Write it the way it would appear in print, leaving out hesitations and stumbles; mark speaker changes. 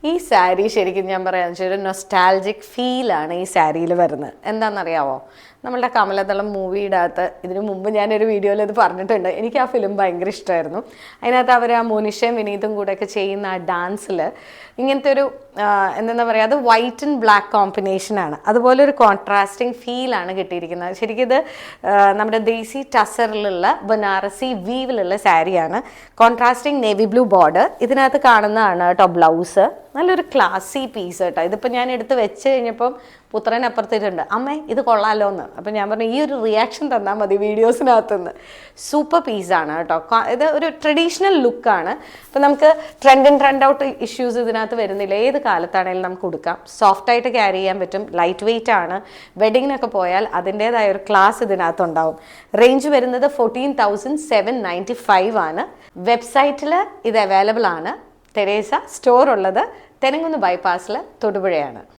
Speaker 1: ഈ സാരി ശരിക്കും ഞാൻ പറയാന്ന് വെച്ചാൽ ഒരു നൊസ്റ്റാൾജിക് ഫീലാണ് ഈ സാരിയിൽ വരുന്നത്. എന്താണെന്നറിയാവോ, നമ്മളുടെ കമലതളം മൂവിയുടെ അകത്ത് ഇതിനു മുമ്പ് ഞാനൊരു വീഡിയോയിൽ ഇത് പറഞ്ഞിട്ടുണ്ട്. എനിക്ക് ആ ഫിലിം ഭയങ്കര ഇഷ്ടമായിരുന്നു. അതിനകത്ത് അവർ ആ മോനിഷയും വിനീതും കൂടെയൊക്കെ ചെയ്യുന്ന ആ ഡാൻസിൽ ഇങ്ങനത്തെ ഒരു എന്താ പറയുക, അത് വൈറ്റ് ആൻഡ് ബ്ലാക്ക് കോമ്പിനേഷനാണ്. അതുപോലെ ഒരു കോൺട്രാസ്റ്റിംഗ് ഫീലാണ് കിട്ടിയിരിക്കുന്നത്. ശരിക്കും ഇത് നമ്മുടെ ദേശി ടസറിലുള്ള ബനാറസി വീവിലുള്ള സാരിയാണ്. Contrasting navy blue border. ഇതിനകത്ത് കാണുന്നതാണ് കേട്ടോ ബ്ലൗസ്. നല്ലൊരു ക്ലാസി പീസ് കേട്ടോ. ഇതിപ്പോൾ ഞാൻ എടുത്ത് വെച്ച് കഴിഞ്ഞപ്പം പുത്രൻ അപ്പുറത്തിട്ടുണ്ട്, അമ്മേ ഇത് കൊള്ളാലോ എന്ന്. അപ്പം ഞാൻ പറഞ്ഞു ഈ ഒരു റിയാക്ഷൻ തന്നാൽ മതി വീഡിയോസിനകത്തുനിന്ന്. സൂപ്പർ പീസാണ് കേട്ടോ. ഇത് ഒരു ട്രഡീഷണൽ ലുക്കാണ്. അപ്പം നമുക്ക് ട്രെൻഡ് ഔട്ട് ഇഷ്യൂസ് ഇതിനകത്ത് വരുന്നില്ല. ഏത് കാലത്താണെങ്കിലും നമുക്ക് കൊടുക്കാം. സോഫ്റ്റായിട്ട് ക്യാരി ചെയ്യാൻ പറ്റും. ലൈറ്റ് വെയ്റ്റ് ആണ്. വെഡിങ്ങിനൊക്കെ പോയാൽ അതിൻ്റേതായ ഒരു ക്ലാസ് ഇതിനകത്തുണ്ടാവും. റേഞ്ച് വരുന്നത് 14,795 ആണ്. വെബ്സൈറ്റിൽ ഇത് അവൈലബിൾ ആണ്. തെരേസ സ്റ്റോർ ഉള്ളത് തെനങ്കുന്ന് ബൈപ്പാസിൽ തൊടുപുഴയാണ്.